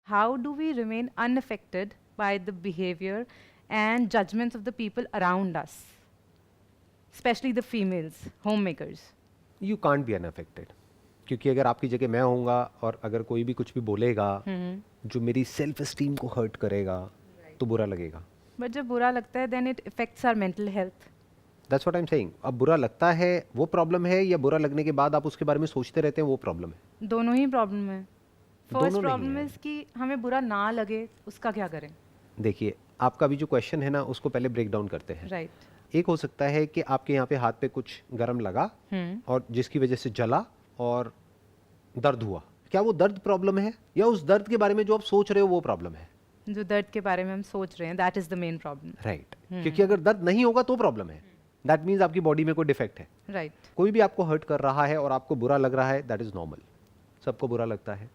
How do we remain unaffected by the behavior and judgments of the people around us, especially the females, homemakers? You can't be unaffected, क्योंकि अगर आपकी जगह मैं होऊंगा और अगर कोई भी कुछ भी बोलेगा जो मेरी सेल्फ एस्टीम को हर्ट करेगा तो बुरा लगेगा. बट जब बुरा लगता है then it affects our mental health. That's what I am saying. अब बुरा लगता है वो प्रॉब्लम है, या बुरा लगने के बाद आप उसके बारे में सोचते रहते हैं वो प्रॉब्लम है. दोनों ही प्रॉब्लम है. दोनों फर्स्ट नहीं प्रॉब्लम है. इज कि हमें बुरा ना लगे, उसका क्या करें? देखिए, आपका भी जो क्वेश्चन है ना उसको पहले ब्रेक डाउन करते हैं. राइट. एक हो सकता है कि आपके यहाँ पे हाथ पे कुछ गरम लगा और जिसकी वजह से जला और दर्द हुआ. क्या वो दर्द प्रॉब्लम है, या उस दर्द के बारे में जो आप सोच रहे हो वो प्रॉब्लम है? जो दर्द के बारे में हम सोच रहे हैं, that is the main problem. Right. क्योंकि अगर दर्द नहीं होगा तो प्रॉब्लम है. दैट मीन्स आपकी बॉडी में कोई डिफेक्ट है. राइट. कोई भी आपको हर्ट कर रहा है और आपको बुरा लग रहा है, दैट इज नॉर्मल. सबको बुरा लगता है.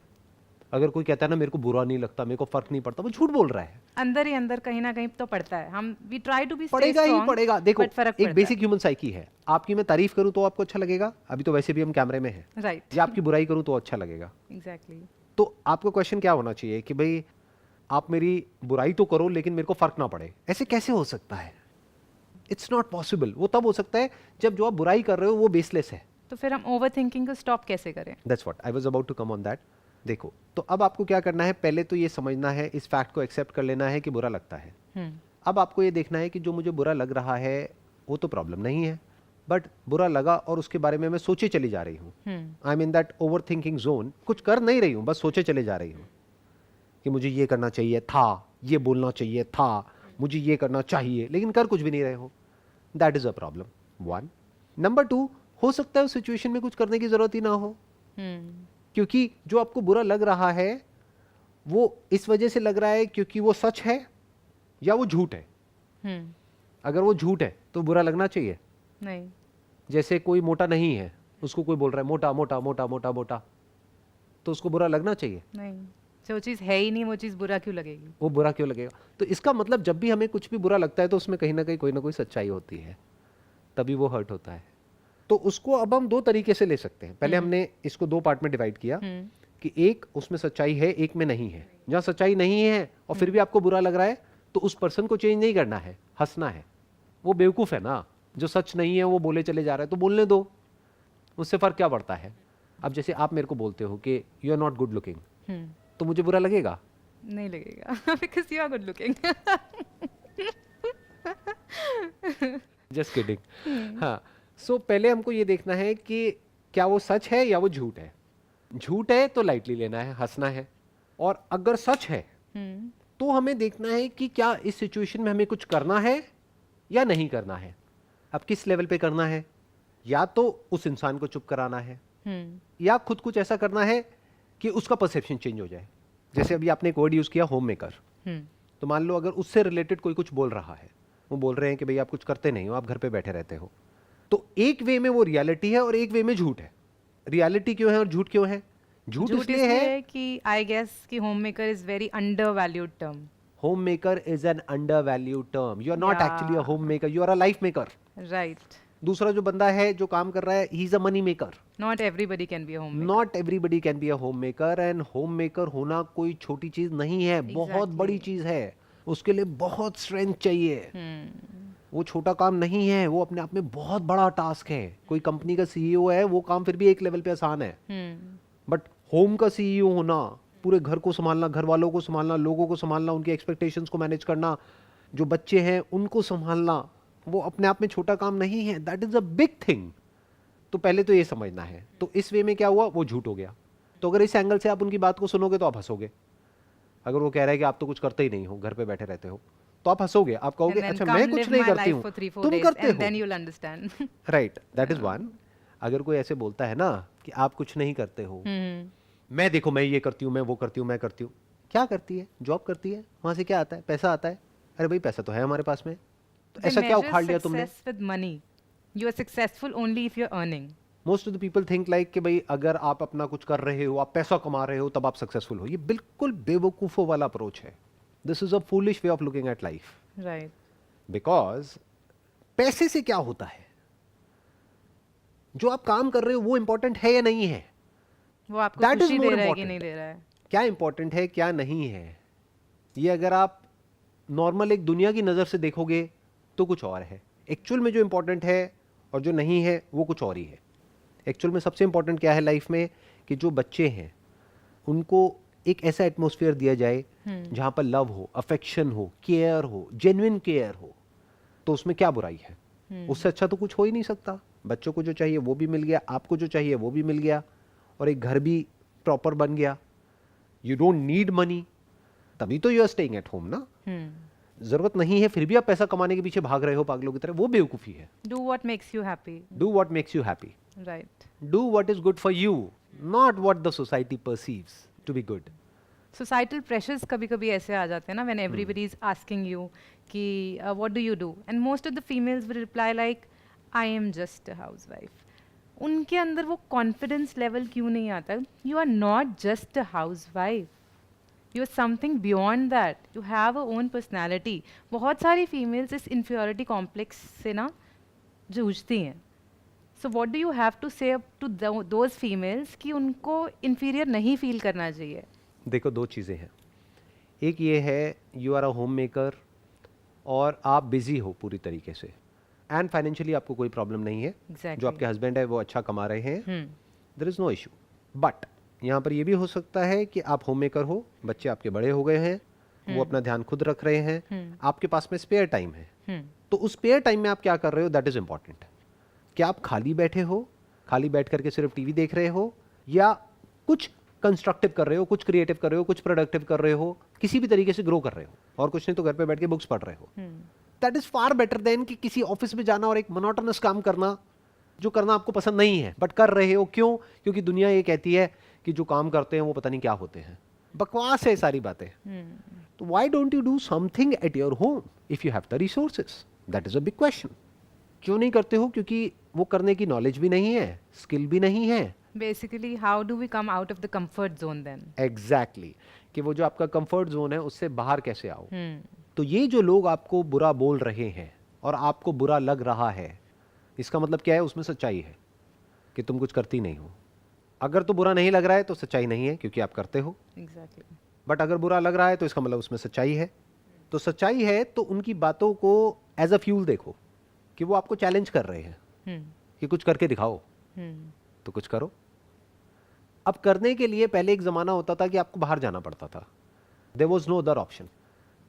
अगर कोई कहता है ना मेरे को बुरा नहीं लगता, मेरे को फर्क नहीं पड़ता, वो झूठ बोल रहा है. अंदर ही अंदर कहीं ना कहीं तो पड़ता है. हम वी ट्राई टू बी पड़ेगा ही पड़ेगा. देखो, फर्क एक बेसिक ह्यूमन साइकी है. आपकी मैं तारीफ करूं तो आपको अच्छा लगेगा, अभी तो वैसे भी हम कैमरे में हैं. राइट. या आपकी बुराई करूं तो अच्छा लगेगा. एग्जैक्टली. तो आपका क्वेश्चन क्या होना चाहिए कि भाई आप मेरी बुराई तो करो लेकिन मेरे को फर्क ना पड़े. ऐसे कैसे हो सकता है? It's not possible. वो तब हो सकता है जब जो आप बुराई कर रहे हो वो बेसलेस है. तो फिर हम ओवर थिंकिंग को स्टॉप कैसे करें? That's what I was about to come on that. देखो, तो अब आपको क्या करना है, पहले तो ये समझना है, इस फैक्ट को एक्सेप्ट कर लेना है कि बुरा लगता है. अब आपको ये देखना है कि जो मुझे बुरा लग रहा है वो तो प्रॉब्लम नहीं है, बट बुरा लगा और उसके बारे में मैं सोचे चली जा रही हूँ. I am in that over thinking zone. कुछ कर नहीं रही हूँ, बस सोचे चले जा रही हूँ कि मुझे ये करना चाहिए था, ये बोलना चाहिए था, मुझे ये करना चाहिए, लेकिन कर कुछ भी नहीं रहे हो. That is a problem. One. Number two, हो सकता है उस सिचुएशन में कुछ करने की जरूरत ही ना हो, क्योंकि जो आपको बुरा लग रहा है वो इस वजह से लग रहा है क्योंकि वो सच है या वो झूठ है. अगर वो झूठ है तो बुरा लगना चाहिए. नहीं. जैसे कोई मोटा नहीं है, उसको कोई बोल रहा है मोटा मोटा मोटा मोटा मोटा, तो उसको बुरा लगना चाहिए? नहीं. जो चीज है ही नहीं वो चीज बुरा क्यों लगेगी? वो बुरा क्यों लगेगा? तो इसका मतलब जब भी हमें कुछ भी बुरा लगता है तो उसमें कहीं ना कोई सच्चाई होती है, तभी वो हर्ट होता है. तो उसको अब हम दो तरीके से ले सकते हैं. पहले हमने इसको दो पार्ट में डिवाइड किया कि एक उसमें सच्चाई है, एक में नहीं है. जहां सच्चाई नहीं है और फिर भी आपको बुरा लग रहा है तो उस पर्सन को चेंज नहीं करना है, हंसना है. वो बेवकूफ है ना, जो सच नहीं है वो बोले चले जा रहा है, तो बोलने दो, उससे फर्क क्या पड़ता है. अब जैसे आप मेरे को बोलते हो कि you are not good looking, तो मुझे बुरा लगेगा? नहीं लगेगा because you are good looking. Just kidding. हाँ. सो पहले हमको ये देखना है कि क्या वो सच है या वो झूठ है. झूठ है तो लाइटली लेना है, हंसना है. और अगर सच है तो हमें देखना है कि क्या इस सिचुएशन में हमें कुछ करना है या नहीं करना है. अब किस लेवल पे करना है? या तो उस इंसान को चुप कराना है, या खुद कुछ ऐसा करना है कि उसका परसेप्शन चेंज हो जाए. जैसे अभी आपने एक वर्ड यूज किया होम मेकर. तो मान लो अगर उससे रिलेटेड कोई कुछ बोल रहा है, वो बोल रहे हैं कि भाई आप कुछ करते नहीं हो, आप घर पे बैठे रहते हो, तो एक वे में वो रियलिटी है और एक वे में झूठ है. रियलिटी क्यों है और झूठ क्यों है? झूठ इसलिए है कि आई गेस कि homemaker is very undervalued term. Homemaker is an undervalued term. You are not actually a homemaker, you are a life maker. Right. दूसरा जो बंदा है जो काम कर रहा है, he is a money maker. Not everybody can be a homemaker. Not everybody can be a homemaker. And homemaker होना कोई छोटी चीज नहीं है, बहुत बड़ी चीज है. उसके लिए बहुत स्ट्रेंथ चाहिए. वो छोटा काम नहीं है, वो अपने आप में बहुत बड़ा टास्क है. कोई कंपनी का सीईओ है, वो काम फिर भी एक लेवल पे आसान है, बट होम का सीईओ होना, पूरे घर को संभालना, घर वालों को संभालना, लोगों को संभालना, उनके एक्सपेक्टेशंस को मैनेज करना, जो बच्चे हैं उनको संभालना, वो अपने आप में छोटा काम नहीं है. That is a big thing. तो पहले तो ये समझना है. तो इस वे में क्या हुआ, वो झूठ हो गया. तो अगर इस एंगल से आप उनकी बात को सुनोगे तो आप हंसोगे. अगर वो कह रहा है कि आप तो कुछ करते ही नहीं हो, घर पे बैठे रहते हो, तो आप हंसोगे. आप कहोगे अच्छा मैं कुछ नहीं करती हूँ, तुम करते हो. राइट. That is one. अगर कोई ऐसे बोलता है ना कि आप कुछ नहीं करते हो, मैं देखो मैं ये करती हूँ, मैं वो करती हूँ, मैं करती हूँ. क्या करती है? जॉब करती है, वहां से क्या आता है? पैसा आता है. अरे भाई पैसा तो है हमारे पास में, तो ऐसा क्या उखाड़ लिया तुमने? with money. You are successful only if you're earning. Most of the people think like कि भाई अगर आप अपना कुछ कर रहे हो, आप पैसा कमा रहे हो, तब आप सक्सेसफुल हो. ये बिल्कुल बेवकूफों वाला अप्रोच है. This is a foolish way of looking at life. Right. Because पैसे से क्या होता है? जो आप काम कर रहे हो वो इंपॉर्टेंट है या नहीं है? वो आपको खुशी दे रहा है कि नहीं दे रहा है? क्या इंपॉर्टेंट है क्या नहीं है, ये अगर आप नॉर्मल एक दुनिया की नज़र से देखोगे तो कुछ और है। एक्चुअल में जो इंपॉर्टेंट है और जो नहीं है वो कुछ और ही है। एक्चुअल में सबसे इंपॉर्टेंट क्या है लाइफ में, कि जो बच्चे हैं उनको एक ऐसा एटमॉस्फेयर दिया जाए जहाँ पर लव हो, अफेक्शन हो, केयर हो, जेन्युइन केयर हो। तो उसमें क्या बुराई है? उससे अच्छा तो कुछ हो ही नहीं सकता। बच्चों को जो चाहिए वो भी मिल गया, आपको जो चाहिए वो भी मिल गया, और एक घर भी प्रॉपर बन गया। यू डोंट नीड मनी, तभी तो you are staying at home ना। जरूरत नहीं है फिर भी आप पैसा कमाने के पीछे भाग रहे हो पागलों की तरह, वो बेवकूफी है। Do what makes you happy. Do what makes you happy, right. Do what is good for you, not what the society perceives to be good. Societal pressures कभी कभी ऐसे आ जाते हैं ना, when everybody is asking you कि what do you do, and most of the females will reply like I am just a housewife. उनके अंदर वो कॉन्फिडेंस लेवल क्यों नहीं आता? You are not just a housewife, you are something beyond that, you have a own personality. बहुत सारी females इस inferiority complex से ना जूझती हैं। So what do you have to say to those females कि उनको इन्फीरियर नहीं फील करना चाहिए? देखो दो चीज़ें हैं, एक ये है you are a homemaker और आप बिजी हो पूरी तरीके से, एंड फाइनेंशियली आपको कोई प्रॉब्लम नहीं है। Exactly. जो आपके हस्बैंड है वो अच्छा कमा रहे हैं, there is no issue. But यहाँ पर ये भी हो सकता है कि आप होम मेकर हो, बच्चे आपके बड़े हो गए हैं, वो अपना ध्यान खुद रख रहे हैं, आपके पास में स्पेयर टाइम है। तो उस स्पेयर टाइम में आप क्या कर रहे हो, दैट इज़ इंपॉर्टेंट। क्या आप खाली बैठे हो, खाली बैठ करके सिर्फ टीवी देख रहे हो, या कुछ कंस्ट्रक्टिव कर रहे हो, कुछ क्रिएटिव कर रहे हो, कुछ प्रोडक्टिव कर रहे हो, किसी भी तरीके से ग्रो कर रहे हो, और कुछ नहीं तो घर पे बैठ के बुक्स पढ़ रहे हो। That is far better than कि किसी ऑफिस में जाना और एक मोनोटोनस काम करना जो करना आपको पसंद नहीं है बट कर रहे हो। क्यों? क्योंकि दुनिया ये कहती है कि जो काम करते हैं वो पता नहीं क्या होते हैं। बकवास है सारी बातें। तो why don't you do something at your home if you have the resources? That is a big question. क्यों नहीं करते हो? क्योंकि वो करने की नॉलेज भी नहीं है, स्किल भी नहीं है। Basically how do we come out of the comfort zone then? Exactly, कि वो जो आपका कंफर्ट जोन है उससे बाहर कैसे आओ। तो ये जो लोग आपको बुरा बोल रहे हैं और आपको बुरा लग रहा है, इसका मतलब क्या है? उसमें सच्चाई है कि तुम कुछ करती नहीं हो। अगर तो बुरा नहीं लग रहा है तो सच्चाई नहीं है, क्योंकि आप करते हो। एग्जैक्टली। बट अगर बुरा लग रहा है तो इसका मतलब उसमें सच्चाई है। तो सच्चाई है तो उनकी बातों को एज अ फ्यूल देखो, कि वो आपको चैलेंज कर रहे हैं कि कुछ करके दिखाओ। तो कुछ करो। अब करने के लिए पहले एक ज़माना होता था कि आपको बाहर जाना पड़ता था, there was no other option.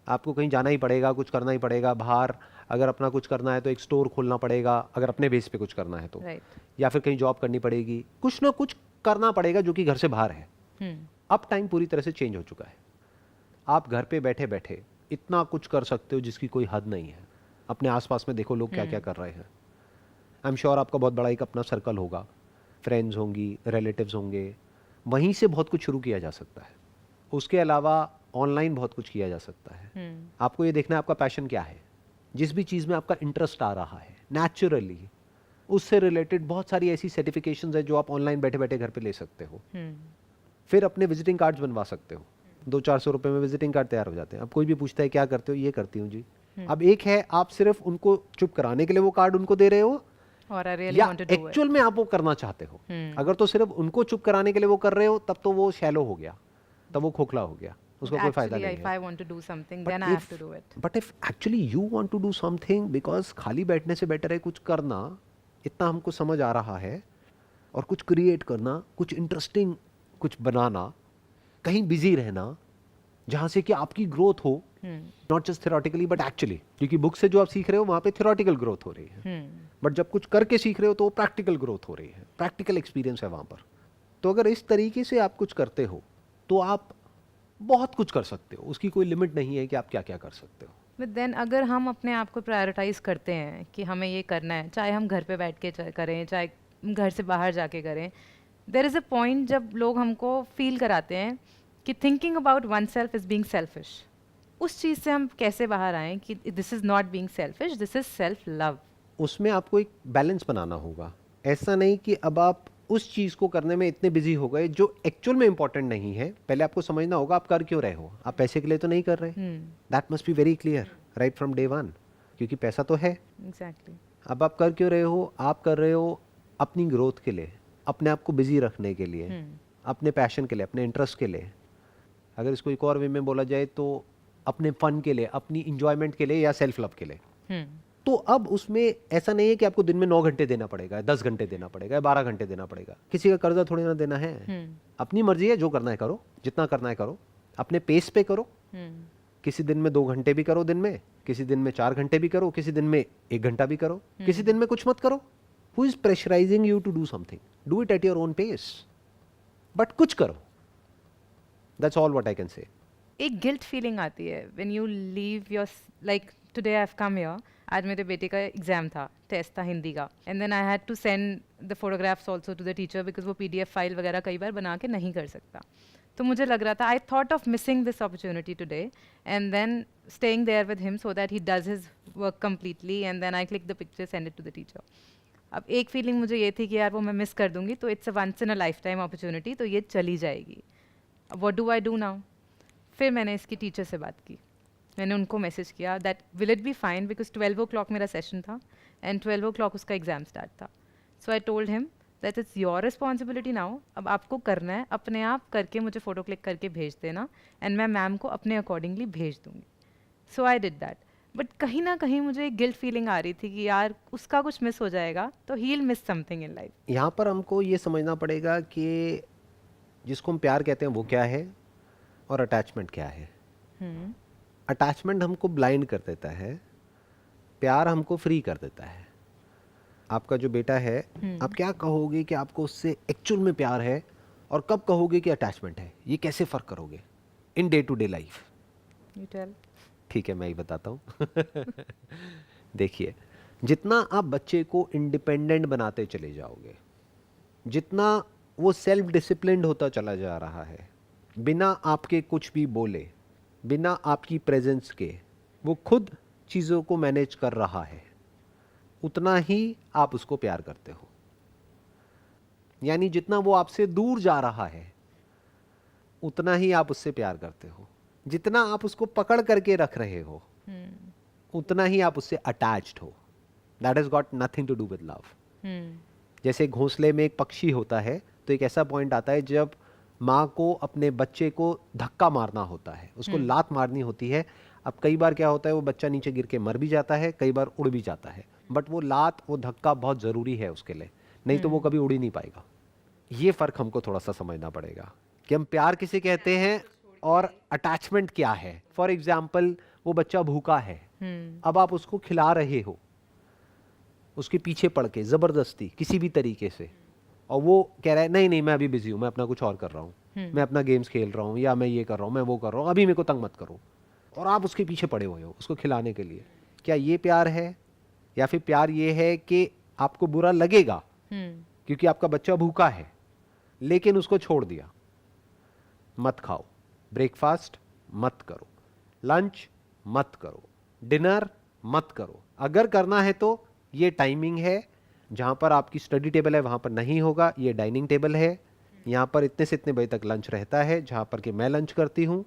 आपको कहीं जाना ही पड़ेगा, कुछ करना ही पड़ेगा बाहर। अगर अपना कुछ करना है तो एक स्टोर खोलना पड़ेगा, अगर अपने बेस पे कुछ करना है तो या फिर कहीं जॉब करनी पड़ेगी, कुछ ना कुछ करना पड़ेगा जो कि घर से बाहर है। अब टाइम पूरी तरह से चेंज हो चुका है। आप घर पे बैठे बैठे इतना कुछ कर सकते हो जिसकी कोई हद नहीं है। अपने आसपास में देखो लोग क्या क्या कर रहे हैं। आई एम श्योर आपका बहुत बड़ा एक अपना सर्कल होगा, फ्रेंड्स होंगी, रिलेटिव्स होंगे, वहीं से बहुत कुछ शुरू किया जा सकता है। उसके अलावा ऑनलाइन बहुत कुछ किया जा सकता है। आपको ये देखना है आपका पैशन क्या है, जिस भी चीज़ में आपका इंटरेस्ट आ रहा है नेचुरली उससे रिलेटेड बहुत सारी ऐसी सर्टिफिकेशंस है जो आप ऑनलाइन बैठे बैठे घर पे ले सकते हो। फिर अपने विजिटिंग कार्ड्स बनवा सकते हो, 200-400 रुपए में विजिटिंग कार्ड तैयार हो जाते हैं। अब कोई भी पूछता है क्या करते हो, ये करती हूँ जी। अब एक है आप सिर्फ उनको चुप कराने के लिए वो कार्ड उनको दे रहे हो, और या एक्चुअल में आप वो करना चाहते हो। अगर तो सिर्फ उनको चुप कराने के लिए वो कर रहे हो तब तो वो शैलो हो गया, तब वो खोखला हो गया, उसका कोई फायदा नहीं है। If I want to do something, then I have to do it. But if actually you want to do something, because खाली बैठने से बेटर है कुछ करना, इतना हमको समझ आ रहा है, और कुछ क्रिएट करना, कुछ इंटरेस्टिंग कुछ बनाना, कहीं बिजी रहना जहाँ से कि आपकी ग्रोथ हो, not just theoretically but actually. क्योंकि बुक से जो आप सीख रहे हो वहाँ पे थ्योरेटिकल ग्रोथ हो रही है, बट जब कुछ करके सीख रहे हो तो वो प्रैक्टिकल ग्रोथ हो रही है, प्रैक्टिकल एक्सपीरियंस है वहाँ पर। तो अगर इस तरीके से आप कुछ करते हो तो आप बहुत कुछ कर सकते हो, उसकी कोई लिमिट नहीं है कि आप क्या क्या कर सकते हो। बट देन अगर हम अपने आप को प्रायोरिटाइज करते हैं कि हमें ये करना है, चाहे हम घर पे बैठ के करें, चाहे घर से बाहर जाके करें, देयर इज़ अ पॉइंट जब लोग हमको फील कराते हैं कि thinking about one self is being selfish. उस चीज़ से हम कैसे बाहर आएँ कि this is not being selfish, this is self love. उसमें आपको एक बैलेंस बनाना होगा। ऐसा नहीं कि अब आप उस चीज़ को करने में इतने बिजी हो गए जो एक्चुअल में इंपॉर्टेंट नहीं है। पहले आपको समझना होगा आप कर क्यों रहे हो। आप पैसे के लिए तो नहीं कर रहे, that must be very clear right from day one, क्योंकि पैसा तो है। एग्जैक्टली। अब आप कर क्यों रहे हो? आप कर रहे हो अपनी ग्रोथ के लिए, अपने आप को बिजी रखने के लिए, अपने पैशन के लिए, अपने इंटरेस्ट के लिए। अगर इसको एक और वे में बोला जाए तो अपने फन के लिए, अपनी इंजॉयमेंट के लिए या सेल्फ लव के लिए। तो अब उसमें ऐसा नहीं है कि आपको दिन में 9 घंटे देना पड़ेगा, 10 घंटे देना पड़ेगा, 12 घंटे देना पड़ेगा। किसी का कर्जा थोड़ी ना देना है। अपनी मर्जी है, जो करना है करो, जितना करना है करो, अपने पेस पे करो। किसी दिन में 2 घंटे भी करो दिन में, किसी दिन में 4 घंटे भी करो, किसी दिन में 1 घंटा भी करो, किसी दिन में कुछ मत करो। Who is pressurising you to do something? Do it at your own pace, but कुछ करो। That's all what I can say. एक गिल्ट फीलिंग आती है when you leave your, like today I have come here, आज मेरे बेटे का exam था, टेस्ट था हिंदी का, and then I had to send the photographs also to the teacher because वो पीडीएफ फाइल वगैरह कई बार बना के नहीं कर सकता। तो मुझे लग रहा था, I thought of missing this opportunity today and then staying there with him so that he does his work completely and then I click the picture, send it to the teacher. अब एक feeling मुझे ये थी कि यार वो मैं miss कर दूंगी, तो it's a once in a lifetime opportunity, तो ये चली जाएगी। What do I do now? फिर मैंने इसकी टीचर से बात की, मैंने उनको मैसेज किया that will it be fine, because 12 o'clock मेरा सेशन था एंड 12 o'clock उसका एग्जाम स्टार्ट था। So I told him that it's your responsibility now, अब आपको करना है, अपने आप करके मुझे फ़ोटो क्लिक करके भेज देना एंड मैं मैम को अपने अकॉर्डिंगली भेज दूँगी। सो आई डिड दैट, बट कहीं ना कहीं मुझे एक गिल्ट फीलिंग आ रही थी कि यार उसका कुछ मिस हो जाएगा, तो he will miss something in life. यहाँ पर हमको ये समझना पड़ेगा कि जिसको हम प्यार कहते हैं वो क्या है और अटैचमेंट क्या है। अटैचमेंट हमको ब्लाइंड कर देता है, प्यार हमको फ्री कर देता है। आपका जो बेटा है, आप क्या कहोगे कि आपको उससे एक्चुअल में प्यार है और कब कहोगे कि अटैचमेंट है? ये कैसे फ़र्क करोगे in day to day life? You tell. ठीक है, मैं ही बताता हूँ। देखिए, जितना आप बच्चे को इंडिपेंडेंट बनाते चले जाओगे, जितना वो सेल्फ डिसिप्लिन्ड होता चला जा रहा है, बिना आपके कुछ भी बोले, बिना आपकी प्रेजेंस के वो खुद चीज़ों को मैनेज कर रहा है, उतना ही आप उसको प्यार करते हो। यानी जितना वो आपसे दूर जा रहा है, उतना ही आप उससे प्यार करते हो। जितना आप उसको पकड़ करके रख रहे हो, उतना ही आप उससे अटैच्ड हो। That has got nothing to do with love. जैसे घोंसले में एक पक्षी होता है, तो एक ऐसा पॉइंट आता है जब माँ को अपने बच्चे को धक्का मारना होता है, उसको लात मारनी होती है। अब कई बार क्या होता है, वो बच्चा नीचे गिर के मर भी जाता है, कई बार उड़ भी जाता है, बट वो लात, वो धक्का बहुत ज़रूरी है उसके लिए, नहीं तो वो कभी उड़ ही नहीं पाएगा। ये फ़र्क हमको थोड़ा सा समझना पड़ेगा कि हम प्यार किसे कहते हैं और अटैचमेंट क्या है। फॉर एग्जाम्पल, वो बच्चा भूखा है, अब आप उसको खिला रहे हो उसके पीछे पड़ के ज़बरदस्ती किसी भी तरीके से, और वो कह रहा है नहीं नहीं मैं अभी बिजी हूँ, मैं अपना कुछ और कर रहा हूँ, मैं अपना गेम्स खेल रहा हूँ, या मैं ये कर रहा हूँ, मैं वो कर रहा हूँ, अभी मेरे को तंग मत करो, और आप उसके पीछे पड़े हुए हो उसको खिलाने के लिए। क्या ये प्यार है? या फिर प्यार ये है कि आपको बुरा लगेगा क्योंकि आपका बच्चा भूखा है, लेकिन उसको छोड़ दिया, मत खाओ, ब्रेकफास्ट मत करो, लंच मत करो, डिनर मत करो, अगर करना है तो ये टाइमिंग है, जहाँ पर आपकी स्टडी टेबल है वहाँ पर नहीं होगा, ये डाइनिंग टेबल है, यहाँ पर इतने से इतने बजे तक लंच रहता है, जहाँ पर कि मैं लंच करती हूँ,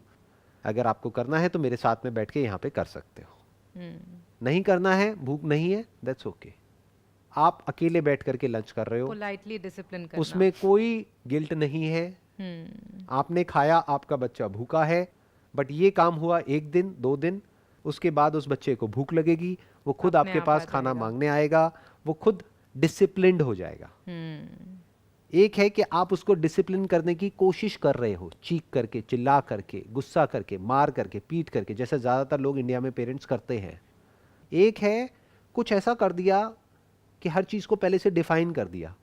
अगर आपको करना है तो मेरे साथ में बैठ के यहाँ पे कर सकते हो, नहीं करना है, भूख नहीं है, दैट्स ओके। आप अकेले बैठ करके लंच कर रहे हो, पोलाइटली डिसिप्लिन करना, उसमें कोई गिल्ट नहीं है। आपने खाया, आपका बच्चा भूखा है, बट ये काम हुआ 1 दिन 2 दिन, उसके बाद उस बच्चे को भूख लगेगी, वो खुद अपने आपके आप पास आ खाना जाएगा। मांगने आएगा, वो खुद डिसिप्लिन्ड हो जाएगा। एक है कि आप उसको डिसिप्लिन करने की कोशिश कर रहे हो, चीख करके, चिल्ला करके, गुस्सा करके, मार करके, पीट करके, जैसे ज़्यादातर लोग इंडिया में पेरेंट्स करते हैं। एक है कुछ ऐसा कर दिया कि हर चीज़ को पहले से डिफाइन कर दिया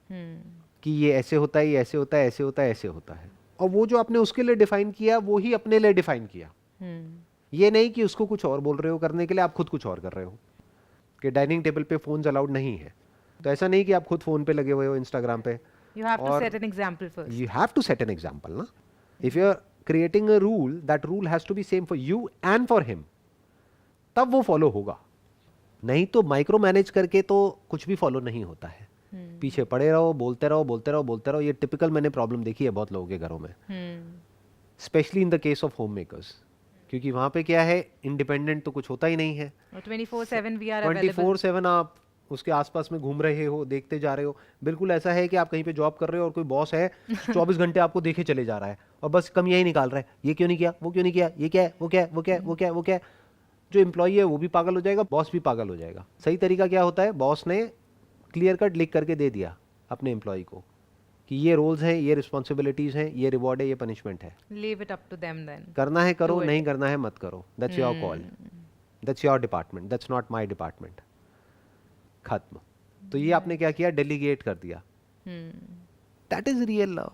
कि ये ऐसे होता है, ये ऐसे होता है, ऐसे होता है, ऐसे होता है, और वो जो आपने उसके लिए डिफाइन किया वो ही अपने लिए डिफाइन किया। ये नहीं कि उसको कुछ और बोल रहे हो करने के लिए, आप खुद कुछ और कर रहे हो, कि डाइनिंग टेबल पे फोन अलाउड नहीं है, तो ऐसा नहीं कि आप खुद फोन पे लगे हुए हो इंस्टाग्राम पे। You have to और set an example first. you have to set an example, ना? If you are creating a rule, that rule has to be same for you and for him, तब वो follow होगा। नहीं तो micro manage करके तो कुछ भी फॉलो नहीं होता है। पीछे पड़े रहो, बोलते रहो, बोलते रहो, बोलते रहो। ये टिपिकल मैंने प्रॉब्लम देखी है बहुत लोगों के घरों में, specially in the case of home makers, क्योंकि वहाँ पे क्या है, इंडिपेंडेंट तो कुछ होता ही नहीं है। और 24/7 we are available. 24/7 आप उसके आसपास में घूम रहे हो, देखते जा रहे हो। बिल्कुल ऐसा है कि आप कहीं पे जॉब कर रहे हो और कोई बॉस है 24 घंटे आपको देखे चले जा रहा है और बस कमियां ही निकाल रहा है, ये क्यों नहीं किया, वो क्यों नहीं किया, ये क्या है, वो क्या है, वो क्या है, वो क्या है, वो क्या है। जो एम्प्लॉई है वो भी पागल हो जाएगा, बॉस भी पागल हो जाएगा। सही तरीका क्या होता है, बॉस ने क्लियर कट लिख करके दे दिया अपने एम्प्लॉय को कि ये रोल्स हैं, ये रिस्पॉन्सिबिलिटीज हैं, ये रिवॉर्ड है, ये पनिशमेंट है। Leave it up to them then. करना है करो, Do it. नहीं करना है मत करो, that's your call, that's your department, that's not my department. खत्म। तो ये आपने क्या किया, डेलीगेट कर दिया। That is real love,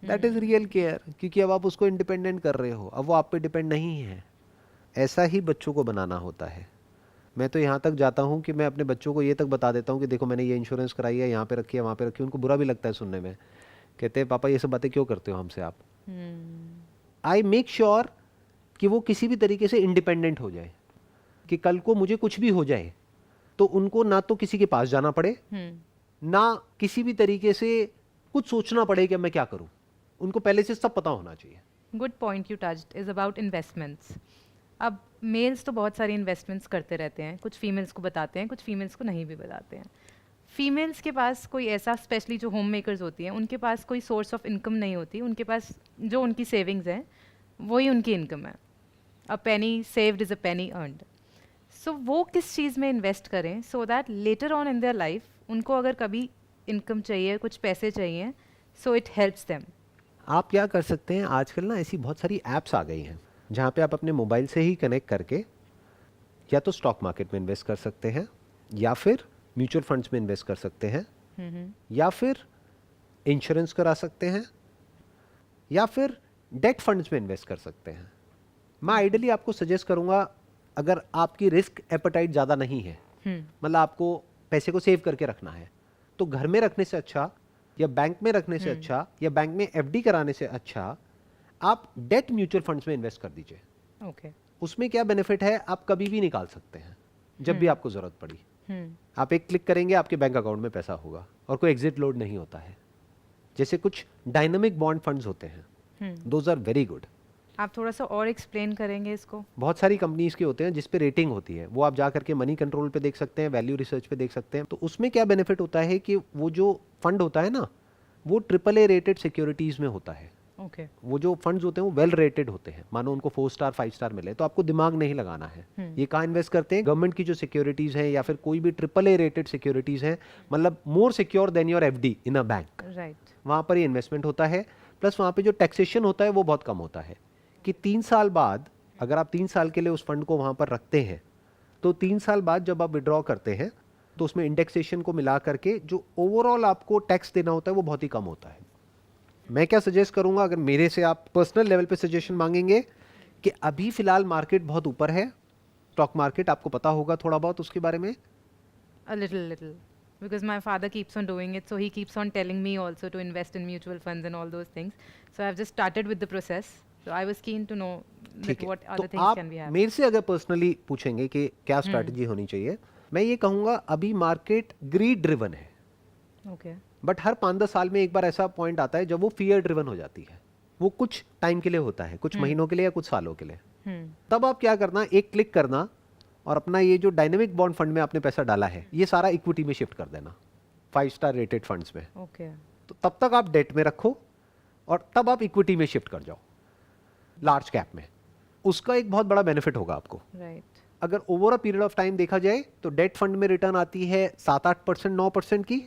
that is real care, क्योंकि अब आप उसको इंडिपेंडेंट कर रहे हो, अब वो आप पे डिपेंड नहीं है। ऐसा ही बच्चों को बनाना होता है। मैं तो यहाँ तक जाता हूँ कि मैं अपने बच्चों को ये तक बता देता हूँ कि देखो मैंने ये इंश्योरेंस कराई है, यहाँ पे रखी है, वहाँ पे रखी है। उनको बुरा भी लगता है सुनने में, कहते हैं पापा ये सब बातें क्यों करते हो हमसे आप। आई मेक श्योर कि वो किसी भी तरीके से इंडिपेंडेंट हो जाए, कि कल को मुझे कुछ भी हो जाए तो उनको ना तो किसी के पास जाना पड़े, ना किसी भी तरीके से कुछ सोचना पड़े कि मैं क्या करूं। उनको पहले से सब पता होना चाहिए। Good point you touched is about investments. अब मेल्स तो बहुत सारी इन्वेस्टमेंट्स करते रहते हैं, कुछ फीमेल्स को बताते हैं, कुछ फीमेल्स को नहीं भी बताते हैं। फीमेल्स के पास कोई ऐसा, स्पेशली जो होम मेकर्स होती हैं, उनके पास कोई सोर्स ऑफ इनकम नहीं होती। उनके पास जो उनकी सेविंग्स हैं वही उनकी इनकम है। A penny saved is a penny earned. So वो किस चीज़ में इन्वेस्ट करें so that later on in their life उनको अगर कभी इनकम चाहिए, कुछ पैसे चाहिए, सो इट हेल्प्स देम। आप क्या कर सकते हैं, आजकल ना ऐसी बहुत सारी ऐप्स आ गई हैं जहाँ पे आप अपने मोबाइल से ही कनेक्ट करके या तो स्टॉक मार्केट में इन्वेस्ट कर सकते हैं, या फिर म्यूचुअल फंड्स में इन्वेस्ट कर सकते हैं, या फिर इंश्योरेंस करा सकते हैं, या फिर डेट फंड्स में इन्वेस्ट कर सकते हैं। मैं आइडियली आपको सजेस्ट करूंगा, अगर आपकी रिस्क एपेटाइट ज़्यादा नहीं है, मतलब आपको पैसे को सेव करके रखना है, तो घर में रखने से अच्छा या बैंक में रखने से अच्छा या बैंक में एफडी कराने से अच्छा आप डेट म्यूचुअल फंड्स में इन्वेस्ट कर दीजिए। ओके। उसमें क्या बेनिफिट है, आप कभी भी निकाल सकते हैं जब भी आपको ज़रूरत पड़ी। आप एक क्लिक करेंगे आपके बैंक अकाउंट में पैसा होगा और कोई एग्जिट लोड नहीं होता है। जैसे कुछ डायनामिक बॉन्ड फंड्स होते हैं, दोज आर वेरी गुड। आप थोड़ा सा और एक्सप्लेन करेंगे इसको? बहुत सारी कंपनीज के होते हैं जिस पे रेटिंग होती है, वो आप जा करके मनी कंट्रोल पे देख सकते हैं, वैल्यू रिसर्च पे देख सकते हैं। तो उसमें क्या बेनिफिट होता है कि वो जो फंड होता है ना, वो AAA रेटेड सिक्योरिटीज में होता है। ओके। वो जो फंड्स होते हैं वो वेल रेटेड होते हैं, मानो उनको 4 स्टार 5 स्टार मिले, तो आपको दिमाग नहीं लगाना है। ये कहाँ इन्वेस्ट करते हैं, गवर्नमेंट की जो सिक्योरिटीज हैं या फिर कोई भी AAA रेटेड सिक्योरिटीज हैं, मतलब more secure than your FD in a bank, right. वहाँ पर ये इन्वेस्टमेंट होता है। प्लस वहाँ पे जो टैक्सेशन होता है वो बहुत कम होता है, कि 3 साल बाद अगर आप 3 साल के लिए उस फंड को वहाँ पर रखते हैं, तो 3 साल बाद जब आप विड्रॉ करते हैं तो उसमें इंडेक्सेशन को मिला करके जो ओवरऑल आपको टैक्स देना होता है वो बहुत ही कम होता है। मैं क्या सजेस्ट करूंगा, अगर मेरे से आप पर्सनल लेवल पे सजेशन मांगेंगे, कि अभी फिलहाल मार्केट बहुत ऊपर है, स्टॉक मार्केट, आपको पता होगा थोड़ा बहुत उसके बारे में। A little. Because my father keeps on doing it, so he keeps on telling me also to invest in mutual funds and all those things. So I've just started with the process. So I was keen to know that ठीक है, what तो other things आप can we have. मेरे से अगर personally पूछेंगे कि क्या स्ट्रैटेजी होनी चाहिए, मैं ये कहूंगा अभी मार्केट ग्रीड ड्रिवन है, Okay. बट हर 5-10 साल में एक बार ऐसा पॉइंट आता है जब वो फियर ड्रिवन हो जाती है। वो कुछ टाइम के लिए होता है, कुछ महीनों के लिए या कुछ सालों के लिए। तब आप क्या करना, एक क्लिक करना और अपना ये जो डायनेमिक बॉन्ड फंड में आपने पैसा डाला है ये सारा इक्विटी में शिफ्ट कर देना, 5 स्टार रेटेड फंड्स में। Okay. तो तब तक आप डेट में रखो और तब आप इक्विटी में शिफ्ट कर जाओ, लार्ज कैप में। उसका एक बहुत बड़ा बेनिफिट होगा आपको। Right. अगर over a period of time देखा जाए तो डेट फंड में रिटर्न आती है 7-8%, 9% की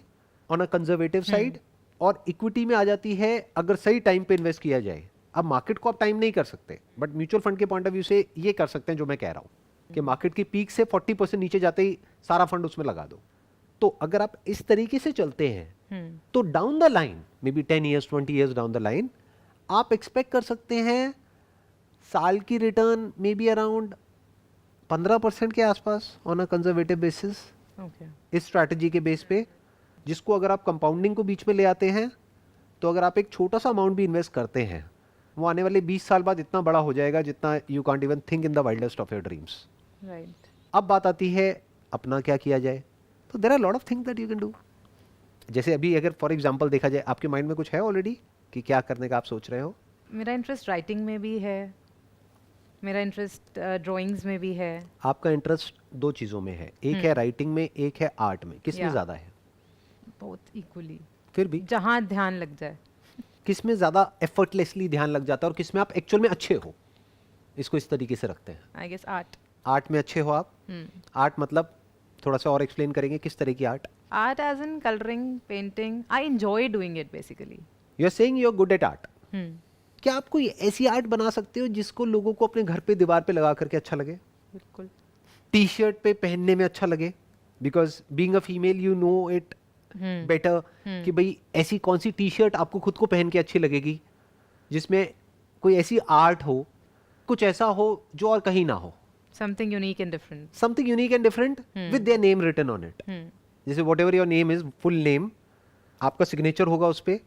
ऑन अ कंजर्वेटिव साइड, और इक्विटी में आ जाती है अगर सही टाइम पे इन्वेस्ट किया जाए। अब मार्केट को आप टाइम नहीं कर सकते, बट म्यूचुअल फंड के पॉइंट ऑफ व्यू से ये कर सकते हैं जो मैं कह रहा हूँ, कि मार्केट की पीक से 40% नीचे जाते ही सारा फंड उसमें लगा दो। तो अगर आप इस तरीके से चलते हैं तो down the line, may be 10 years 20 years down the line, आप एक्सपेक्ट कर सकते हैं साल की रिटर्न मे बी अराउंड 15% के आसपास on a conservative basis, Okay. इस स्ट्रैटेजी के बेस पे, जिसको अगर आप कंपाउंडिंग को बीच में ले आते हैं, तो अगर आप एक छोटा सा अमाउंट भी इन्वेस्ट करते हैं, वो आने वाले 20 साल बाद इतना बड़ा हो जाएगा जितना you can't even think in the wildest of your dreams. Right. अब बात आती है अपना क्या किया जाए, तो there are lot of things that you can do. जैसे अभी अगर फॉर एग्जांपल देखा जाए, आपके माइंड में कुछ है ऑलरेडी कि क्या करने का आप सोच रहे हो? मेरा इंटरेस्ट राइटिंग में भी है, मेरा इंटरेस्ट ड्राइंग्स में भी है. आपका इंटरेस्ट दो चीज़ों में है, एक है राइटिंग में, एक है आर्ट में. किस में Yeah. ज़्यादा है? बहुत इक्वली, फिर भी जहाँ ध्यान लग जाए. किस में ज़्यादा एफर्टलेसली ध्यान लग जाता है और किस में आप एक्चुअल में अच्छे हो? इसको इस तरीके से रखते हैं. I guess art. आर्ट में अच्छे हो आप? आर्ट मतलब थोड़ा सा और एक्सप्लेन करेंगे, किस तरह की art? Art as in colouring, painting. I enjoy doing it basically. You are saying you are good at art. क्या आप कोई ऐसी आर्ट बना सकते हो जिसको लोगों को अपने घर पे दीवार पे लगा करके अच्छा लगे, बिल्कुल. टी शर्ट पे पहनने में अच्छा लगे? Because being a female you know it better कि भाई ऐसी कौन सी टी शर्ट आपको खुद को पहन के अच्छी लगेगी जिसमें कोई ऐसी आर्ट हो, कुछ ऐसा हो जो और कहीं ना हो. Something unique and different. Something unique and different with their name written on it. जैसे whatever your name is, full name, आपका सिग्नेचर होगा उस पे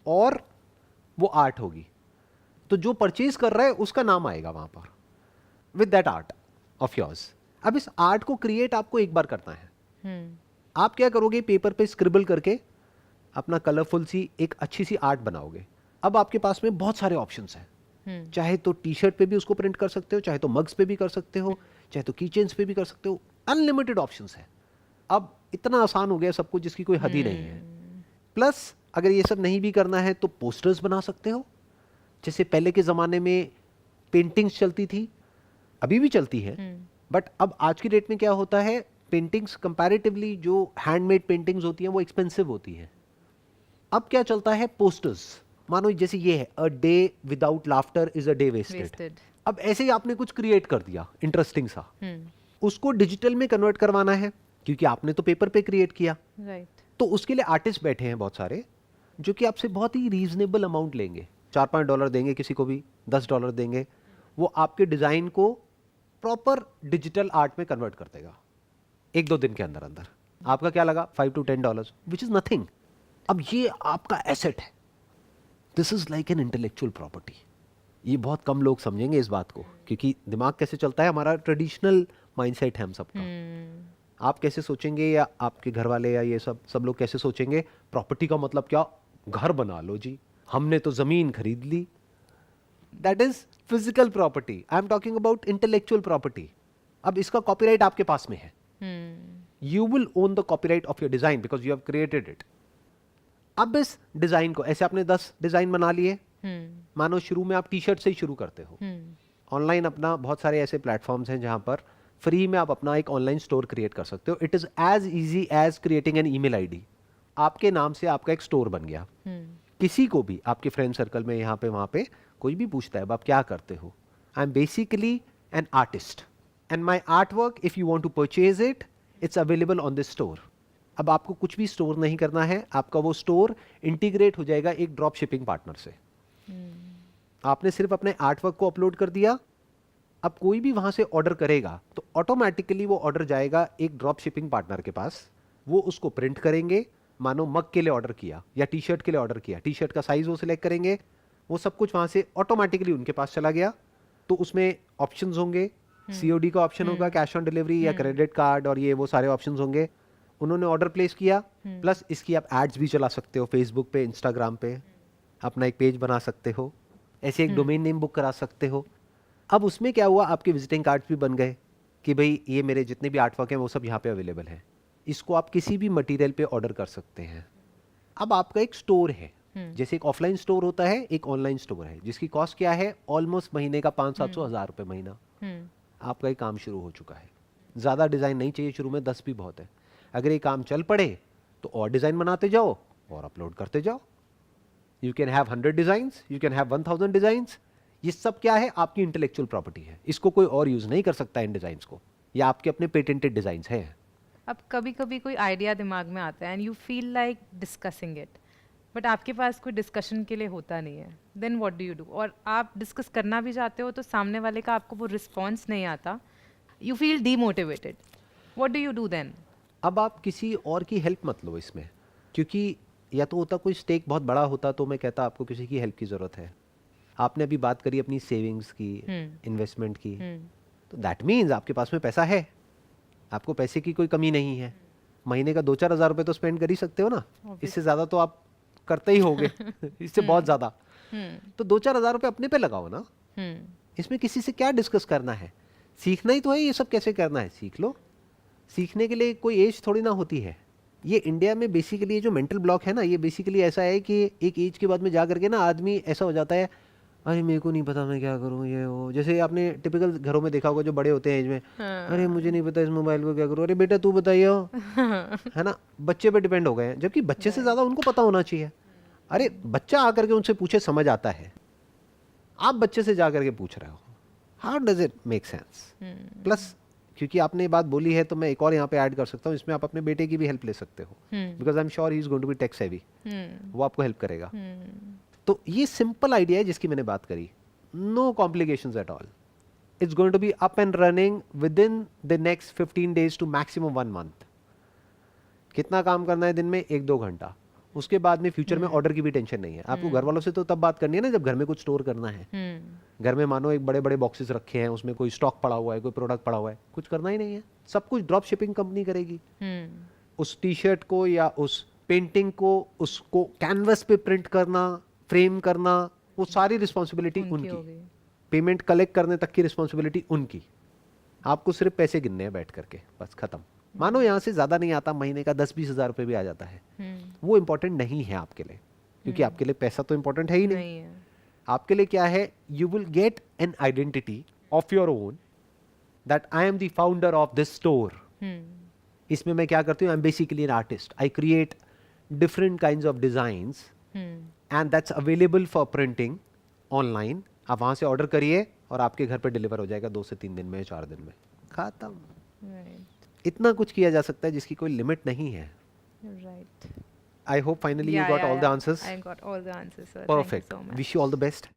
और वो आर्ट होगी. तो जो परचेज कर रहा है उसका नाम आएगा वहां पर with that art of yours. अब इस आर्ट को क्रिएट आपको एक बार करना है. आप क्या करोगे, पेपर पे स्क्रिबल करके अपना कलरफुल सी एक अच्छी सी आर्ट बनाओगे. अब आपके पास में बहुत सारे ऑप्शंस हैं. चाहे तो टी शर्ट पे भी उसको प्रिंट कर सकते हो, चाहे तो मग्स पे भी कर सकते हो, चाहे तो कीचेन्स पे भी कर सकते हो. अनलिमिटेड ऑप्शंस है. अब इतना आसान हो गया सब कुछ जिसकी कोई हद ही नहीं है. प्लस अगर ये सब नहीं भी करना है तो पोस्टर्स बना सकते हो. जैसे पहले के ज़माने में पेंटिंग्स चलती थी, अभी भी चलती है, बट अब आज की डेट में क्या होता है, पेंटिंग्स कंपैरेटिवली जो हैंडमेड पेंटिंग्स होती हैं वो एक्सपेंसिव होती हैं. अब क्या चलता है, पोस्टर्स. मानो जैसे ये है, a day without laughter is a day wasted. Wasted. अब ऐसे ही आपने कुछ क्रिएट कर दिया इंटरेस्टिंग सा, उसको डिजिटल में कन्वर्ट करवाना है क्योंकि आपने तो पेपर पे क्रिएट किया. राइट. तो उसके लिए आर्टिस्ट बैठे हैं बहुत सारे जो कि आपसे बहुत ही रीजनेबल अमाउंट लेंगे. $4-5 देंगे, किसी को भी $10 देंगे. वो आपके डिजाइन को प्रॉपर डिजिटल आर्ट में कन्वर्ट कर देगा 1-2 दिन के अंदर अंदर. आपका क्या लगा, $5 to $10, विच इज नथिंग. अब ये आपका एसेट है. This is like an intellectual property. ये बहुत कम लोग समझेंगे इस बात को, क्योंकि दिमाग कैसे चलता है, हमारा ट्रेडिशनल माइंडसेट है हम सबका. आप कैसे सोचेंगे, या आपके घर वाले या ये सब लोग कैसे सोचेंगे, प्रॉपर्टी का मतलब क्या, घर बना लो जी, हमने तो जमीन खरीद ली. That is physical property. I am talking about intellectual property. अब इसका कॉपीराइट आपके पास में है. You will own the copyright of your design because you have created it. अब इस डिजाइन को ऐसे आपने 10 डिजाइन बना लिए. मानो शुरू में आप टी शर्ट से ही शुरू करते हो. ऑनलाइन अपना बहुत सारे ऐसे प्लेटफॉर्म्स हैं जहां पर फ्री में आप अपना एक ऑनलाइन स्टोर क्रिएट कर सकते हो. It is as easy as creating an email ID. आपके नाम से आपका एक स्टोर बन गया. किसी को भी आपके फ्रेंड सर्कल में यहाँ पे वहां पे कोई भी पूछता है, अब आप क्या करते हो, I am basically an artist and my art work, if you want to purchase it, it's available on this store. अब आपको कुछ भी स्टोर नहीं करना है, आपका वो स्टोर इंटीग्रेट हो जाएगा एक ड्रॉप शिपिंग पार्टनर से. आपने सिर्फ अपने आर्ट वर्क को अपलोड कर दिया. अब कोई भी वहां से ऑर्डर करेगा तो ऑटोमेटिकली वो ऑर्डर जाएगा एक ड्रॉप शिपिंग पार्टनर के पास. वो उसको प्रिंट करेंगे. मानो मग के लिए ऑर्डर किया या टी शर्ट के लिए ऑर्डर किया, टी शर्ट का साइज वो सिलेक्ट करेंगे, वो सब कुछ वहां से ऑटोमेटिकली उनके पास चला गया. तो उसमें ऑप्शंस होंगे, सीओडी का ऑप्शन होगा, कैश ऑन डिलीवरी या क्रेडिट कार्ड, और ये वो सारे ऑप्शंस होंगे. उन्होंने ऑर्डर प्लेस किया, प्लस इसकी आप एड्स भी चला सकते हो फेसबुक पे, इंस्टाग्राम पे, अपना एक पेज बना सकते हो, ऐसे एक डोमेन नेम बुक करा सकते हो. अब उसमें क्या हुआ, आपके विजिटिंग कार्ड्स भी बन गए कि भाई ये मेरे जितने भी आर्ट वर्क हैं वो सब यहाँ पे अवेलेबल है. इसको आप किसी भी मटेरियल पे ऑर्डर कर सकते हैं. अब आपका एक स्टोर है. जैसे एक ऑफलाइन स्टोर होता है, एक ऑनलाइन स्टोर है, जिसकी कॉस्ट क्या है, ऑलमोस्ट महीने का 500-700 रुपए महीना. आपका ये काम शुरू हो चुका है. ज़्यादा डिज़ाइन नहीं चाहिए शुरू में, 10 भी बहुत है. अगर ये काम चल पड़े तो और डिज़ाइन बनाते जाओ और अपलोड करते जाओ. You can have 100 designs, you can have 1000 designs. ये सब क्या है, आपकी इंटेलेक्चुअल प्रॉपर्टी है. इसको कोई और यूज़ नहीं कर सकता इन डिज़ाइंस को. ये आपके अपने पेटेंटेड डिज़ाइंस हैं. अब कभी कभी कोई आइडिया दिमाग में आता है and you feel like discussing it, but आपके पास कोई डिस्कशन के लिए होता नहीं है. Then what do you do? और आप डिस्कस करना भी चाहते हो तो सामने वाले का आपको वो रिस्पॉन्स नहीं आता, you feel demotivated. What do you do then? अब आप किसी और की हेल्प मत लो इसमें, क्योंकि या तो होता कोई स्टेक बहुत बड़ा होता तो मैं कहता आपको किसी की हेल्प की ज़रूरत है. आपने अभी बात करी अपनी सेविंग्स की, इन्वेस्टमेंट की, तो दैट मीन्स आपके पास में पैसा है, आपको पैसे की कोई कमी नहीं है. महीने का 2-4 हज़ार रुपये तो स्पेंड कर ही सकते हो ना. इससे ज़्यादा तो आप करते ही होगे. इससे बहुत ज़्यादा. तो 2-4 हज़ार रुपये अपने पे लगाओ ना. इसमें किसी से क्या डिस्कस करना है? सीखना ही तो है, ये सब कैसे करना है सीख लो। सीखने के लिए कोई एज थोड़ी ना होती है। ये इंडिया में बेसिकली जो मेंटल ब्लॉक है ना, ये बेसिकली ऐसा है कि एक एज के बाद में जा करके ना आदमी ऐसा हो जाता है, अरे मेरे को नहीं पता मैं क्या करूँ, ये वो। जैसे आपने टिपिकल घरों में देखा होगा जो बड़े होते हैं एज में, अरे मुझे नहीं पता इस मोबाइल को क्या करूँ, अरे बेटा तू बताइए है ना। बच्चे पे डिपेंड हो गए हैं, जबकि बच्चे से ज़्यादा उनको पता होना चाहिए। अरे बच्चा आकर के उनसे पूछे, समझ आता है। आप बच्चे से जा करके पूछ रहे हो, how does it make sense? Plus क्योंकि आपने ये बात बोली है तो मैं एक और यहाँ पे ऐड कर सकता हूँ, इसमें आप अपने बेटे की भी हेल्प ले सकते हो, because I am sure he is going to be tech savvy. वो आपको हेल्प करेगा। तो ये सिंपल आइडिया है जिसकी मैंने बात करी, no complications at all. It's going to be up and running within the next 15 days to maximum 1 month। कितना काम करना है दिन में? 1-2 घंटा। उसके बाद में फ्यूचर में ऑर्डर की भी टेंशन नहीं है आपको। घर वालों से तो तब बात करनी है ना जब घर में कुछ स्टोर करना है। घर में मानो एक बड़े बड़े बॉक्सेस रखे हैं, उसमें कोई स्टॉक पड़ा हुआ है, कोई प्रोडक्ट पड़ा हुआ है, कुछ करना ही नहीं है। सब कुछ ड्रॉप शिपिंग कंपनी करेगी। उस टी शर्ट को या उस पेंटिंग को, उसको कैनवस पे प्रिंट करना, फ्रेम करना, वो सारी रिस्पॉन्सिबिलिटी उनकी। पेमेंट कलेक्ट करने तक की रिस्पॉन्सिबिलिटी उनकी। आपको सिर्फ पैसे गिनने हैं बैठ करके, बस खत्म। मानो यहाँ से ज्यादा नहीं आता, महीने का 10-20 हज़ार रुपये भी आ जाता है, वो इम्पोर्टेंट नहीं है आपके लिए, क्योंकि आपके लिए पैसा तो इम्पोर्टेंट है ही नहीं है। आपके लिए क्या है? You will get an identity of your own, that I am the founder of this store. इसमें मैं क्या करती हूँ? आई am basically an artist. I create different kinds of designs and that's available for printing online. आप वहां से order करिए और आपके घर पर डिलीवर हो जाएगा 2 से 3 दिन में, 4 दिन में, खत्म। इतना कुछ किया जा सकता है जिसकी कोई लिमिट नहीं है। Right. I hope finally you got all the answers. I got all the answers, sir. Perfect. Thank you so much. Wish you all the best.